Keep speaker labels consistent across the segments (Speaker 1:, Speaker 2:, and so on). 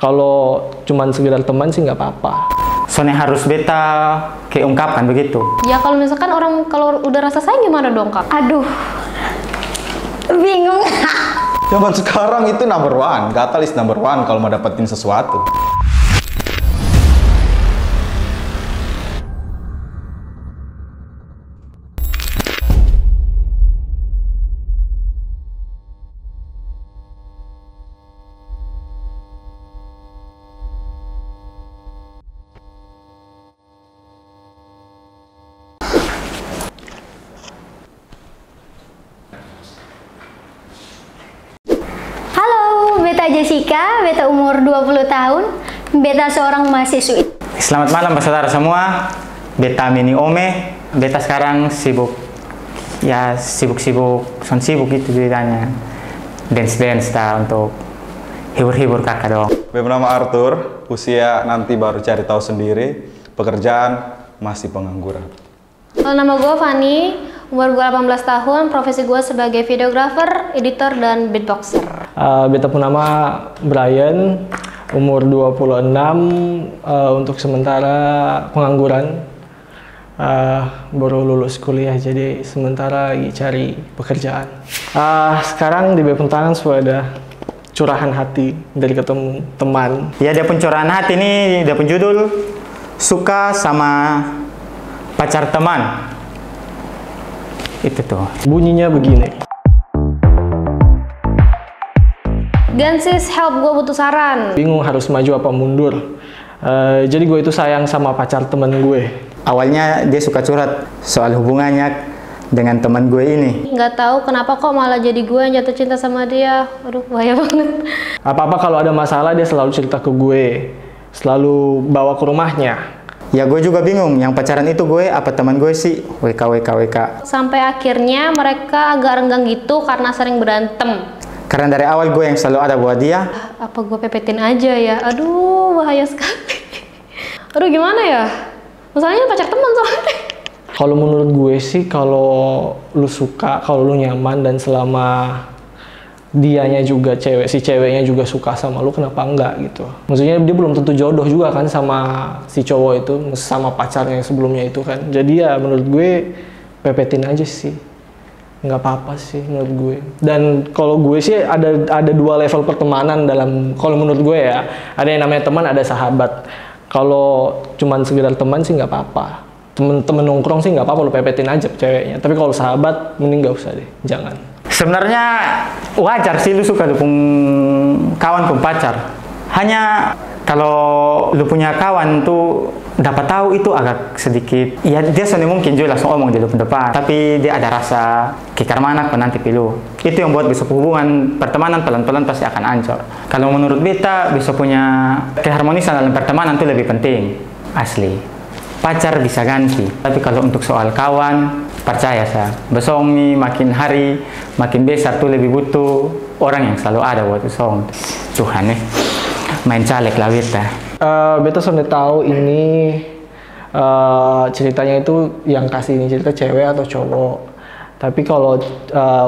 Speaker 1: Kalau cuman sekedar teman sih nggak apa-apa.
Speaker 2: Soalnya harus beta keungkapkan begitu.
Speaker 3: Ya kalau misalkan orang kalau udah rasa sayang gimana dong kak?
Speaker 4: Aduh, bingung.
Speaker 5: Zaman sekarang itu number one, gatal is number one kalau mau dapetin sesuatu.
Speaker 4: Beta Jessica, beta umur 20 tahun, beta seorang mahasiswi.
Speaker 2: Selamat malam saudara semua, beta Mini Ome, beta sekarang sibuk sibuk gitu ceritanya. Dance untuk hibur-hibur kakak doang.
Speaker 5: Bernama Arthur, usia nanti baru cari tahu sendiri, pekerjaan masih pengangguran.
Speaker 3: Nama gue Fanny, umur gue 18 tahun, profesi gue sebagai videographer, editor, dan beatboxer.
Speaker 1: Beta pun nama Brian, umur 26, untuk sementara pengangguran, baru lulus kuliah, jadi sementara lagi cari pekerjaan. Sekarang di Bepun Tangan sudah ada curahan hati dari ketemu teman.
Speaker 2: Ya, dia pun curahan hati ini, dia pun judul suka sama pacar teman. Itu tuh.
Speaker 1: Bunyinya begini.
Speaker 3: Gansis, help, gue butuh saran.
Speaker 1: Bingung harus maju apa mundur. Jadi gue itu sayang sama pacar temen gue.
Speaker 2: Awalnya dia suka curhat soal hubungannya dengan teman gue ini.
Speaker 3: Nggak tahu kenapa kok malah jadi gue yang jatuh cinta sama dia. Aduh, bahaya banget.
Speaker 1: Apa-apa kalau ada masalah dia selalu cerita ke gue. Selalu bawa ke rumahnya.
Speaker 2: Ya gue juga bingung, yang pacaran itu gue apa teman gue sih? WK.
Speaker 3: Sampai akhirnya mereka agak renggang gitu karena sering berantem.
Speaker 2: Karena dari awal gue yang selalu ada buat dia.
Speaker 3: Apa gue pepetin aja ya? Aduh, bahaya sekali. Aduh, gimana ya? Masalahnya pacar teman soalnya.
Speaker 1: Kalau menurut gue sih, kalau lu suka, kalau lu nyaman, dan selama dianya juga si ceweknya juga suka sama lu, kenapa enggak gitu. Maksudnya dia belum tentu jodoh juga kan sama si cowok itu, sama pacarnya yang sebelumnya itu kan. Jadi ya menurut gue pepetin aja sih, nggak apa-apa sih menurut gue. Dan kalau gue sih ada dua level pertemanan dalam, kalau menurut gue ya, ada yang namanya teman, ada sahabat. Kalau cuman sekedar teman sih nggak apa-apa, temen nongkrong sih nggak apa-apa, lu pepetin aja ceweknya. Tapi kalau sahabat mending nggak usah deh, jangan.
Speaker 2: Sebenarnya wajar sih lu suka lu pun kawan pun pacar. Hanya kalau lu punya kawan tuh dapat tahu itu agak sedikit, ya dia soalnya mungkin juga langsung omong di lu depan, tapi dia ada rasa kikar mana nanti pilu. Itu yang buat besok hubungan pertemanan pelan-pelan pasti akan hancur. Kalau menurut beta, bisa punya keharmonisan dalam pertemanan itu lebih penting, asli. Pacar bisa ganti, tapi kalau untuk soal kawan, percaya saya, besok nih makin hari makin besar tuh lebih butuh orang yang selalu ada buat besok. Tuhan main caleg lah beta.
Speaker 1: Beta sudah tahu ini ceritanya itu yang kasih ini cerita cewek atau cowok. Tapi kalau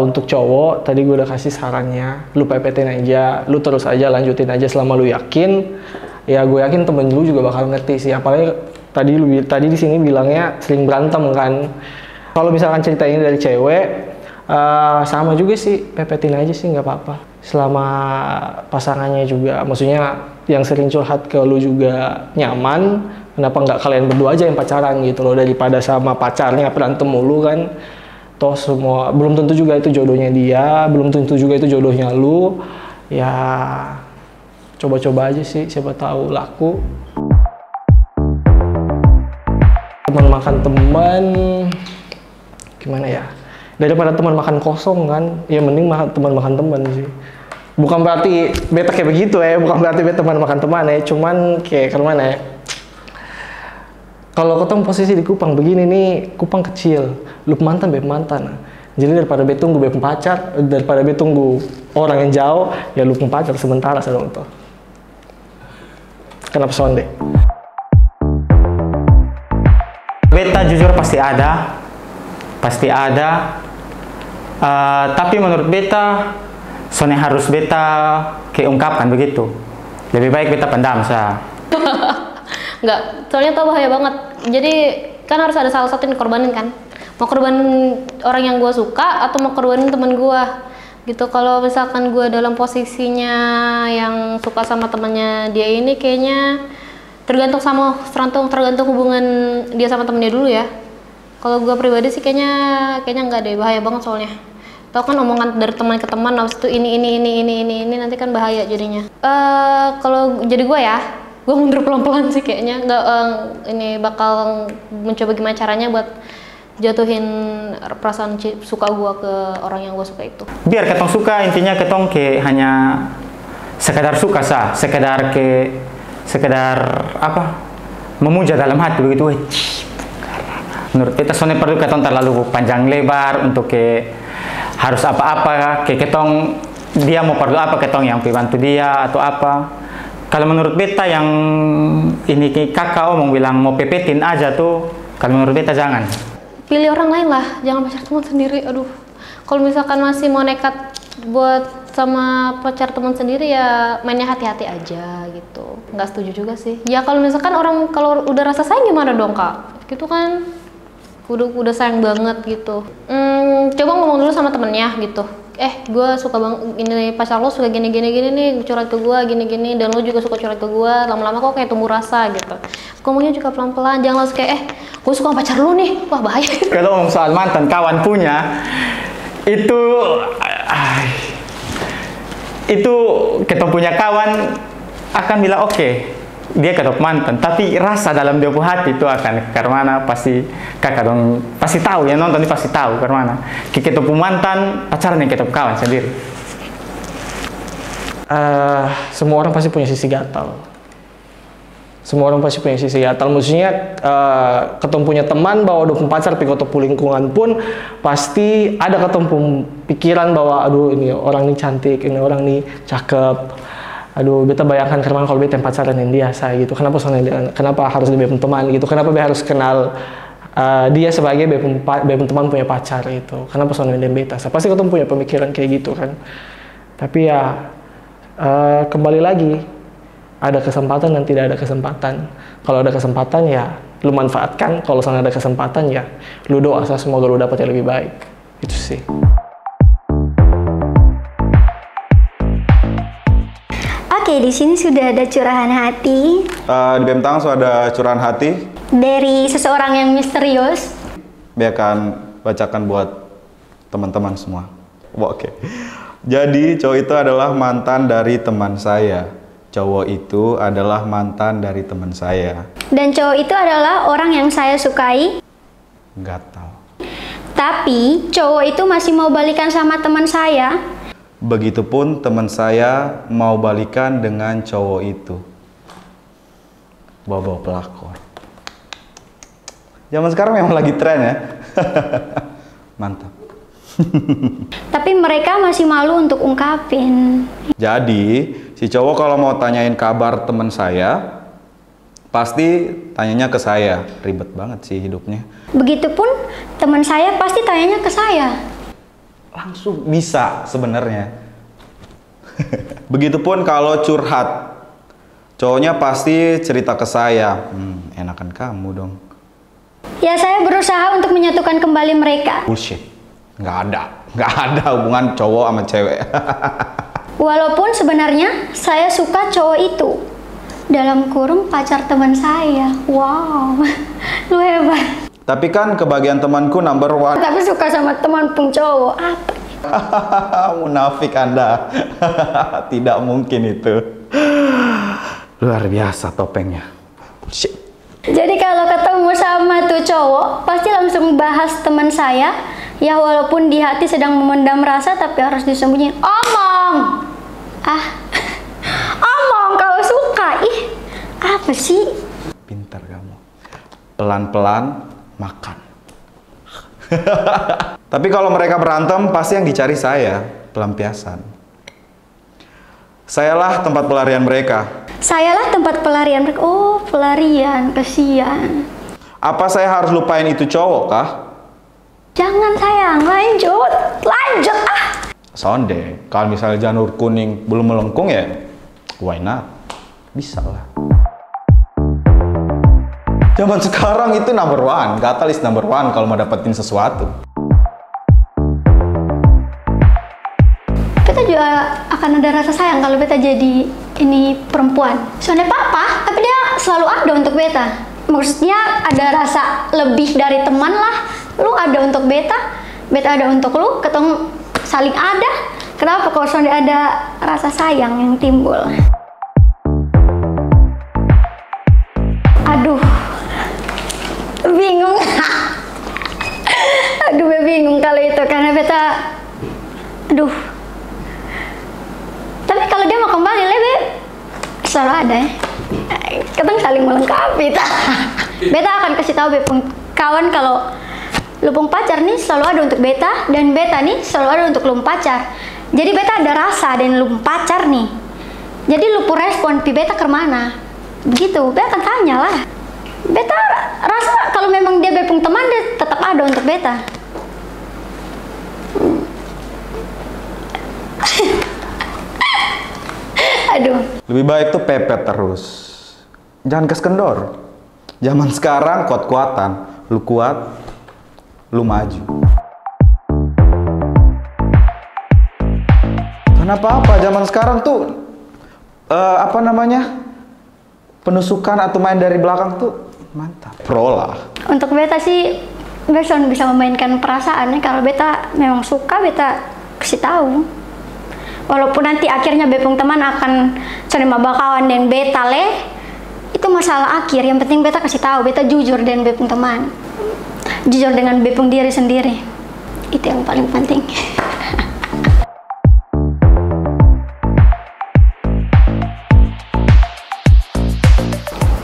Speaker 1: untuk cowok, tadi gue udah kasih sarannya, lu pepetin aja, lu terus aja lanjutin aja selama lu yakin. Ya gue yakin temen lu juga bakal ngerti sih, apalagi tadi di sini bilangnya sering berantem kan. Kalau misalkan cerita ini dari cewek, sama juga sih, pepetin aja sih nggak apa-apa. Selama pasangannya juga, maksudnya yang sering curhat ke lu juga nyaman, kenapa nggak kalian berdua aja yang pacaran gitu loh, daripada sama pacarnya berantem mulu kan. Toh semua, belum tentu juga itu jodohnya dia, belum tentu juga itu jodohnya lu. Ya coba-coba aja sih, siapa tahu laku. Teman makan teman, gimana ya? Daripada teman makan kosong kan, ya mending teman makan teman sih. Bukan berarti beta kayak begitu ya, bukan berarti beta teman makan teman ya, cuman kayak kemana ya? Kalau ketemu posisi di Kupang begini nih, Kupang kecil, lu mantan beb mantan. Jadi daripada beta tunggu beb pacar, daripada beta tunggu orang yang jauh, ya lu pacar sementara sedang itu. Kenapa sonde?
Speaker 2: Beta jujur pasti ada, tapi menurut beta soalnya harus beta keungkapkan begitu. Lebih baik beta pendam sa.
Speaker 3: Enggak, soalnya tau bahaya banget. Jadi kan harus ada salah satu yang dikorbanin kan. Mau korbanin orang yang gue suka atau mau korbanin teman gue gitu. Kalau misalkan gue dalam posisinya yang suka sama temannya dia ini, kayaknya tergantung hubungan dia sama temennya dulu ya. Kalau gue pribadi sih kayaknya enggak deh, bahaya banget soalnya. Tau kan omongan dari teman ke teman, habis itu ini nanti kan bahaya jadinya. Kalau jadi gue ya, gue mundur pelan-pelan sih kayaknya. Nggak ini bakal mencoba gimana caranya buat jatuhin perasaan suka gue ke orang yang gue suka itu.
Speaker 2: Biar ketong suka, intinya ketong ke hanya sekedar suka sah, sekedar apa, memuja dalam hati begitu. Menurut kita soalnya perlu ketong terlalu panjang lebar untuk harus apa-apa, ketong dia mau perlu apa, ketong yang bantu dia atau apa. Kalau menurut beta yang ini kakak omong bilang mau pepetin aja tuh, kalau menurut beta jangan.
Speaker 3: Pilih orang lain lah, jangan pacar teman sendiri. Aduh, kalau misalkan masih mau nekat buat sama pacar teman sendiri ya mainnya hati-hati aja gitu. Nggak setuju juga sih. Ya kalau misalkan orang kalau udah rasa sayang gimana dong kak? Gitu kan, udah sayang banget gitu. Coba ngomong dulu sama temennya gitu. Gue suka ini pacar lo suka gini nih, curhat ke gue gini dan lo juga suka curhat ke gue, lama-lama kok kayak tumbuh rasa gitu. Ngomongnya juga pelan-pelan, jangan langsung kayak gue suka pacar lo nih, wah bahaya.
Speaker 2: Kalau ngomong soal mantan kawan punya itu kita punya kawan akan bilang oke, dia ketop mantan, tapi rasa dalam dia hati itu akan karena pasti kakak dong pasti tahu ya, nonton ini pasti tahu karena ketop mantan pacaran yang ketop kawan sendiri.
Speaker 1: Semua orang pasti punya sisi gatal. Maksudnya ketemu punya teman bahwa udah pacar tapi ketemu lingkungan pun pasti ada ketemu pikiran bahwa aduh ini orang ini cantik, ini orang ini cakep. Aduh, beta bayangkan karena kalau beta pacaran yang biasa gitu, kenapa harus dia teman gitu, kenapa beta harus kenal dia sebagai teman punya pacar itu, kenapa soalnya dia beta, pasti ketemu punya pemikiran kayak gitu kan. Tapi ya kembali lagi, ada kesempatan dan tidak ada kesempatan. Kalau ada kesempatan ya lu manfaatkan, kalau soalnya ada kesempatan ya lu doa semoga lu dapat yang lebih baik. Itu sih.
Speaker 4: Oke, di sini sudah ada curahan hati.
Speaker 5: Di Bemtang sudah ada curahan hati
Speaker 4: dari seseorang yang misterius.
Speaker 5: Biar akan bacakan buat teman-teman semua. Oke. Jadi cowok itu adalah mantan dari teman saya. Cowok itu adalah mantan dari teman saya.
Speaker 4: Dan cowok itu adalah orang yang saya sukai.
Speaker 5: Nggak tahu.
Speaker 4: Tapi cowok itu masih mau balikan sama teman saya.
Speaker 5: Begitupun teman saya mau balikan dengan cowok itu. Bawa pelakor. Zaman sekarang memang lagi tren ya. Mantap.
Speaker 4: Tapi mereka masih malu untuk ungkapin.
Speaker 5: Jadi si cowok kalau mau tanyain kabar teman saya, pasti tanyanya ke saya. Ribet banget sih hidupnya.
Speaker 4: Begitupun teman saya pasti tanyanya ke saya.
Speaker 5: Langsung bisa sebenarnya. Begitupun kalau curhat, cowoknya pasti cerita ke saya. Enakan kamu dong.
Speaker 4: Ya saya berusaha untuk menyatukan kembali mereka.
Speaker 5: Bullshit. Nggak ada hubungan cowok sama cewek.
Speaker 4: Walaupun sebenarnya saya suka cowok itu. Dalam kurung pacar teman saya. Wow, lu hebat.
Speaker 5: Tapi kan kebagian temanku number one.
Speaker 4: Tapi suka sama teman pun cowok. Apa?
Speaker 5: Munafik Anda. Tidak mungkin itu. Luar biasa topengnya. Shit.
Speaker 4: Jadi kalau ketemu sama tuh cowok, pasti langsung bahas teman saya. Ya walaupun di hati sedang memendam rasa, tapi harus disembunyiin. Omong! Omong kalau suka. Ih, apa sih?
Speaker 5: Pintar kamu. Pelan-pelan makan. Tapi kalau mereka berantem, pasti yang dicari saya, pelampiasan. Sayalah tempat pelarian mereka.
Speaker 4: Sayalah tempat pelarian mereka. Oh, pelarian, kesian.
Speaker 5: Apa saya harus lupain itu cowok kah?
Speaker 4: Jangan sayang, lanjut
Speaker 5: Sonde, kalau misalnya janur kuning belum melengkung ya, why not? Bisa lah. Zaman sekarang itu number one, gatal is number one kalau mau dapetin sesuatu.
Speaker 4: Beta juga akan ada rasa sayang kalau beta jadi ini perempuan. Soalnya papa, tapi dia selalu ada untuk beta. Maksudnya ada rasa lebih dari teman lah. Lu ada untuk beta, beta ada untuk lu, ketemu saling ada. Kenapa kalau soalnya ada rasa sayang yang timbul? Aduh, bingung. Aduh, bingung kalau itu karena beta, aduh. Tapi kalau dia mau kembali lebih selalu ada ya. Kita saling melengkapi. Beta akan kasih tahu bepung kawan kalau lupung pacar nih selalu ada untuk beta dan beta nih selalu ada untuk lupung pacar. Jadi beta ada rasa dan lupung pacar nih. Jadi lupung respon pi beta kemana? Begitu, beta akan tanya lah. Beta rasa kalau memang dia bepung teman dia tetap ada untuk beta. Aduh.
Speaker 5: Lebih baik tuh pepet terus. Jangan kendor. Zaman sekarang kuat-kuatan. Lu kuat, lu maju. Kenapa apa? Zaman sekarang tuh apa namanya? Penusukan atau main dari belakang tuh mantap. Pro lah.
Speaker 4: Untuk beta sih Beson bisa memainkan perasaannya. Kalau beta memang suka, beta kasih tahu. Walaupun nanti akhirnya bepung teman akan cerima bakawan dan beta le, itu masalah akhir. Yang penting beta kasih tahu, beta jujur dan bepung teman, jujur dengan bepung diri sendiri. Itu yang paling penting.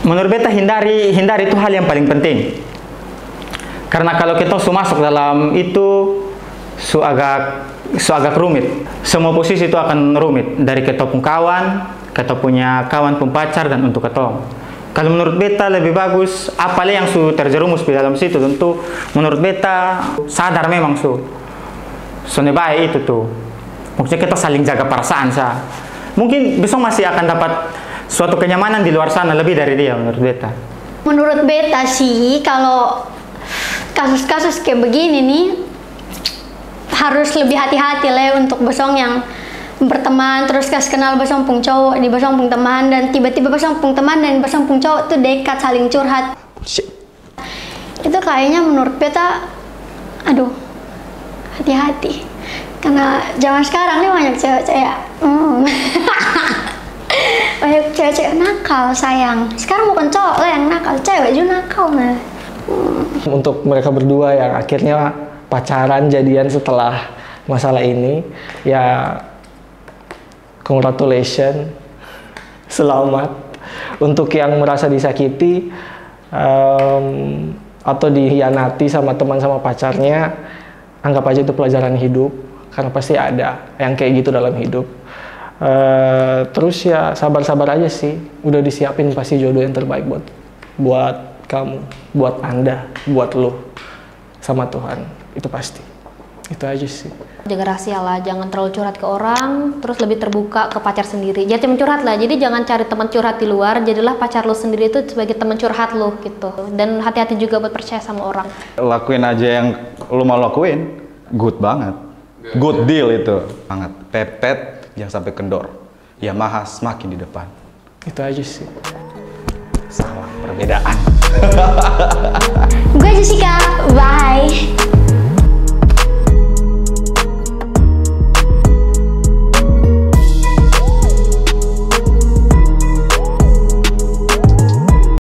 Speaker 2: Menurut beta hindari itu hal yang paling penting. Karena kalau kita masuk dalam itu agak rumit. Semua posisi itu akan rumit. Dari kita pun kawan, kita punya kawan pun pacar, dan untuk ketong. Kalau menurut beta lebih bagus, apalagi yang terjerumus di dalam situ, tentu menurut beta sadar memang soalnya baik itu tuh. Maksudnya kita saling jaga perasaan sah. Mungkin besok masih akan dapat suatu kenyamanan di luar sana lebih dari dia menurut beta.
Speaker 4: Menurut beta sih kalau kasus-kasus kayak begini nih harus lebih hati-hati lah untuk besong yang berteman terus kasih kenal besong pung cowok di besong pung teman dan tiba-tiba besong pung teman dan besong pung cowok tuh dekat saling curhat. Itu kayaknya menurut beta aduh hati-hati karena zaman sekarang nih banyak cewek-cewek banyak cewek-cewek nakal sayang. Sekarang bukan cowok lah yang nakal, cewek juga nakal nah.
Speaker 1: Untuk mereka berdua yang akhirnya pacaran jadian setelah masalah ini, ya congratulations, selamat. Untuk yang merasa disakiti atau dihianati sama teman sama pacarnya, anggap aja itu pelajaran hidup, karena pasti ada yang kayak gitu dalam hidup. Terus ya sabar-sabar aja sih, udah disiapin pasti jodoh yang terbaik buat kamu, buat Anda, buat lo sama Tuhan. Itu pasti. Itu aja sih.
Speaker 3: Jaga rahasia lah, jangan terlalu curhat ke orang, terus lebih terbuka ke pacar sendiri. Jangan cuma curhat lah, jadi jangan cari teman curhat di luar, jadilah pacar lo sendiri itu sebagai teman curhat lo gitu. Dan hati-hati juga buat percaya sama orang.
Speaker 5: Lakuin aja yang lo mau lakuin, good banget. Good deal itu. Banget. Pepet, jangan sampai kendor. Yamaha semakin di depan.
Speaker 1: Itu aja sih.
Speaker 5: Salah perbedaan.